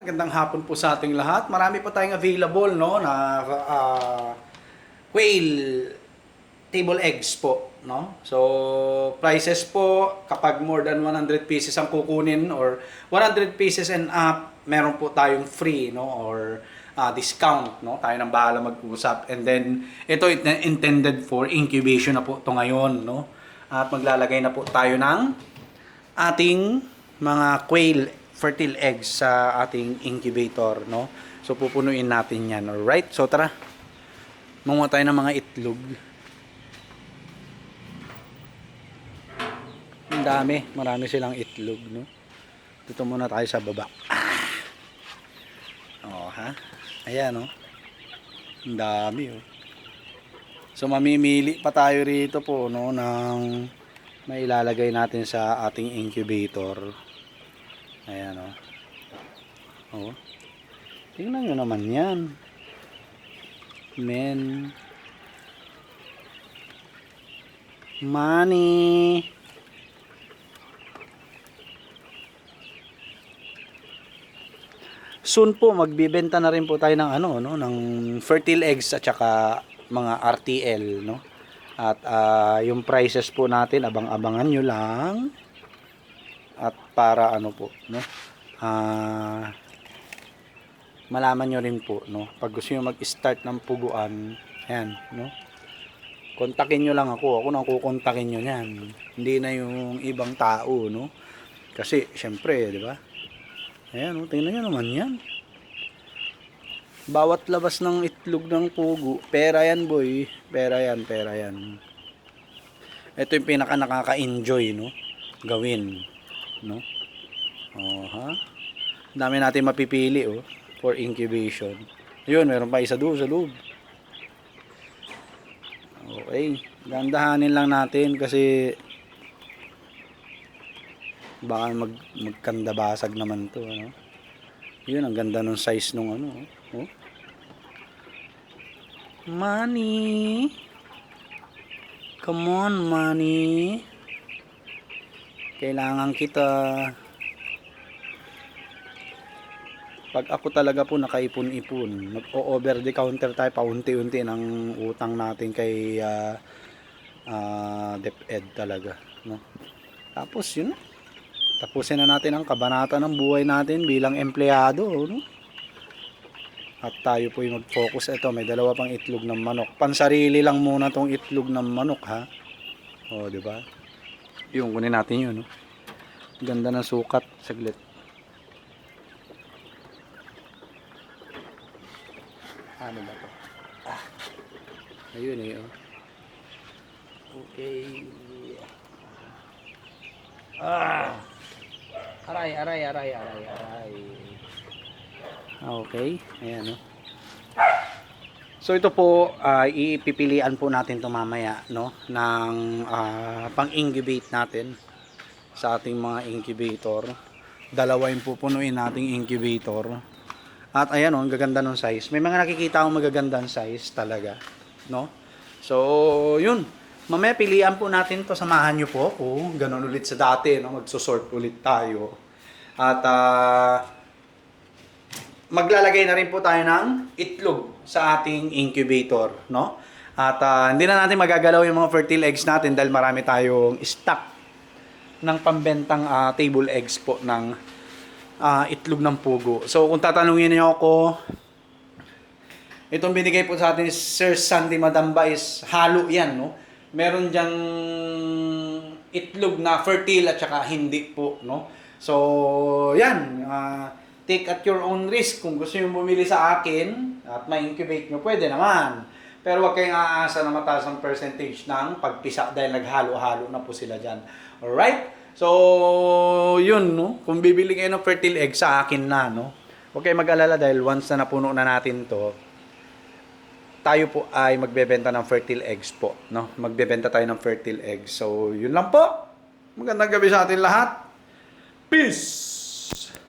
Magandang hapon po sa ating lahat. Marami pa tayong available no na quail table eggs po, no? So, prices po kapag more than 100 pieces ang kukunin or 100 pieces and up, meron po tayong free, no, or discount, no? Tayo nang bahala mag-usap. And then ito intended for incubation na po to ngayon, no? At maglalagay na po tayo ng ating mga quail fertile eggs sa ating incubator, no? So pupunuin natin 'yan. All right? So tara. Manguha tayo ng mga itlog. Ang dami, marami silang itlog, no? Dito muna tayo sa baba. Oh, ha? Ayan, oh. Ang dami, oh. So mamimili pa tayo rito po, no, ng may ilalagay natin sa ating incubator. Ayan, o. Oh. Tingnan nyo naman yan. Men. Money. Soon po, magbibenta na rin po tayo ng ano, no, ng fertile eggs at saka mga RTL, no. At yung prices po natin, abang-abangan nyo lang. At para ano po, no, malaman nyo rin po, no, pag gusto nyo mag-start ng puguan, ayan, no, kontakin nyo lang ako nang kukontakin nyo yan, hindi na yung ibang tao, no, kasi syempre, di ba, ayan, no, tingnan nyo naman yan, bawat labas ng itlog ng pugo, pera yan boy, pera yan, ito yung pinaka nakaka-enjoy, no, gawin, no? Oh, ha? Dami natin mapipili, oh, for incubation. Ayun, meron pa isa doon sa loob. Okay, gandahanin lang natin kasi baka magkanda basag naman to, ano? Yun, ang ganda ng size nung ano, oh. Money. Come on, money. Kailangan kita. Pag ako talaga po nakaipon-ipon, mag-over the counter tayo paunti-unti ng utang natin kay DepEd talaga, no? Tapos yun, tapusin na natin ang kabanata ng buhay natin bilang empleyado, no? At tayo po yung mag-focus. Ito, may dalawa pang itlog ng manok. Pansarili lang muna tong itlog ng manok, ha? O, di ba? Yung kunin natin yun, no? Ganda ng sukat. Saglit. Ano ba to? Ayun eh, oh. Okay. Aray. Okay. Ayan, no? So ito po, ipipilian po natin ito mamaya, no, ng pang-incubate natin sa ating mga incubator. Dalawa yung pupunuin nating incubator. At ayan, oh, ang gaganda ng size. May mga nakikita akong magagandang size talaga, no? So, yun. Mamaya pilian po natin to. Samahan nyo po ako. Ganun ulit sa dati, no? Magsusort ulit tayo. At maglalagay na rin po tayo ng itlog sa ating incubator, no? At hindi na natin magagalaw yung mga fertile eggs natin dahil marami tayong stock ng pambentang table eggs po ng itlog ng pugo. So kung tatanungin niyo ako, itong binigay po sa atin ni Sir Sandy Madamba is halo yan, no? Meron diyang itlog na fertile at saka hindi po, no? So yan, take at your own risk. Kung gusto nyo bumili sa akin at ma-incubate nyo, pwede naman. Pero huwag kayong aasa na mataas ang percentage ng pagpisa dahil naghalo-halo na po sila dyan. Alright? So, yun, no? Kung bibili kayo ng fertile egg sa akin na, no? Huwag kayong mag-alala dahil once na napuno na natin to, tayo po ay magbebenta ng fertile eggs po, no? Magbebenta tayo ng fertile eggs. So, yun lang po. Magandang gabi sa atin lahat. Peace!